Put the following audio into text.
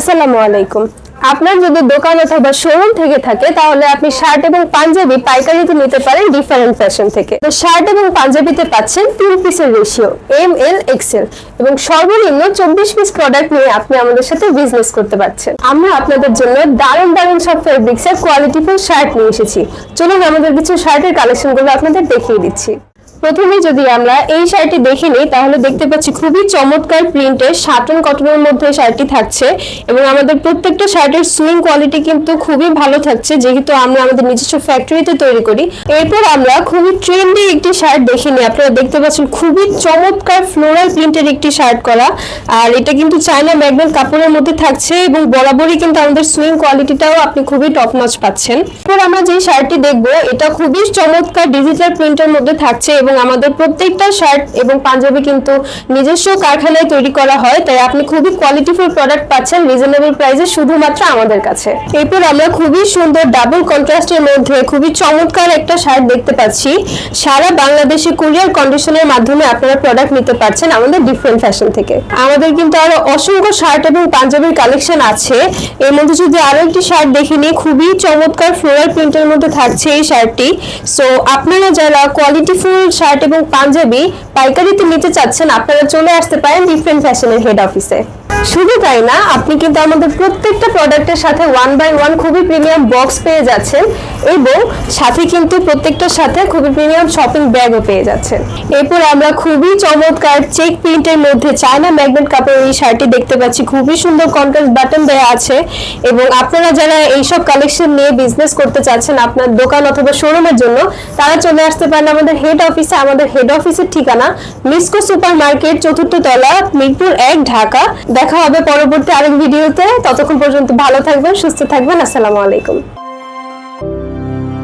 আসসালামু আলাইকুম। আপনার যদি দোকান অথবা শোরুম থেকে থাকে তাহলে আপনি শার্ট এবং পাঞ্জাবি পাইকারিতে নিতে পারেন ডিফারেন্ট ফ্যাশন থেকে। তো শার্ট এবং পাঞ্জাবিতে পাচ্ছেন 3 পিসের রেশিও এম এল এক্সেল এবং সর্বনিম্ন 24 পিস প্রোডাক্ট নিয়ে আপনি আমাদের সাথে বিজনেস করতে পারছেন। আমরা আপনাদের জন্য দারুণ সব ফেব্রিক্সের কোয়ালিটিফুল শার্ট নিয়ে এসেছি। চলুন আমাদের কিছু শার্টের কালেকশনগুলো আপনাদের দেখিয়ে দিচ্ছি। প্রথমে যদি আমরা এই শার্টটি দেখে নিই তাহলে দেখতে পাচ্ছি খুবই চমৎকার প্রিন্টের সাটন কটনের মধ্যে শার্টটি থাকছে এবং আমাদের প্রত্যেকটা শার্টের সুইং কোয়ালিটি কিন্তু খুবই ভালো থাকছে, যেহেতু আমরা আমাদের নিজস্ব ফ্যাক্টরিতে তৈরি করি। এরপর আমরা খুবই ট্রেন্ডি একটি শার্ট দেখে নিই। আপনারা দেখতে পাচ্ছেন খুবই চমৎকার ফ্লোরাল প্রিন্টের একটি শার্ট করা, আর এটা কিন্তু চায়না ম্যাগনেট কাপড়ের মধ্যে থাকছে এবং বরাবরই কিন্তু আমাদের সুইং কোয়ালিটিটাও আপনি খুবই টপ নচ পাচ্ছেন। এরপর আমরা যে শার্টটি দেখবো এটা খুবই চমৎকার ডিজিটাল প্রিন্টের মধ্যে থাকছে এবং আমাদের প্রত্যেকটা শার্ট এবং পাঞ্জাবি কিন্তু নিজস্ব কারখানায় তৈরি করা হয়, তাই আপনি খুবই কোয়ালিটিফুল প্রোডাক্ট পাচ্ছেন রিজনেবল প্রাইসে শুধুমাত্র আমাদের কাছে। এরপর আমরা খুবই সুন্দর ডাবল কন্ট্রাস্টের মধ্যে খুবই চমৎকার একটা শার্ট দেখতে পাচ্ছি। সারা বাংলাদেশে কুরিয়ার কন্ডিশনের মাধ্যমে আপনারা প্রোডাক্ট নিতে পারছেন আমাদের ডিফারেন্ট ফ্যাশন থেকে। আমাদের কিন্তু আরো অসংখ্য শার্ট এবং পাঞ্জাবির কালেকশন আছে। এর মধ্যে যদি আরো একটি শার্ট দেখে নিই, খুবই চমৎকার ফ্লোরাল প্রিন্টের মধ্যে থাকছে এই শার্টটি। সো আপনারা যারা কোয়ালিটিফুল শার্ট এবং পাঞ্জাবি পাইকারিতে নিতে চাচ্ছেন আপনারা চলে আসতে পারেন ডিফারেন্ট ফ্যাশনের হেড অফিসে। শুধু তাই না, আপনি কিন্তু আমাদের প্রত্যেকটা প্রোডাক্টের সাথে 1 বাই 1 খুবই প্রিমিয়াম বক্স পেয়ে যাচ্ছেন এবং সাথে কিন্তু প্রত্যেকটার সাথে খুবই প্রিমিয়াম শপিং ব্যাগও পেয়ে যাচ্ছেন। এরপর আমরা খুবই চমৎকার চেক প্রিন্টের মধ্যে চায়না ম্যাগনেট কাপড়ের এই শার্টটি দেখতে পাচ্ছি। খুবই সুন্দর কন্ট্রাস্ট বাটন দেওয়া আছে এবং আপনারা যারা এইসব কালেকশন নিয়ে বিজনেস করতে চাচ্ছেন আপনার দোকান অথবা শোরুমের জন্য, তারা চলে আসতে পারেন আমাদের হেড অফিসে। আমাদের হেড অফিসের ঠিকানা মিসকো সুপার মার্কেট, 4th তলা, মিরপুর 1, ঢাকা। দেখা হবে পরবর্তী আরেক ভিডিওতে। ততক্ষণ পর্যন্ত ভালো থাকবেন, সুস্থ থাকবেন। আসসালামু আলাইকুম।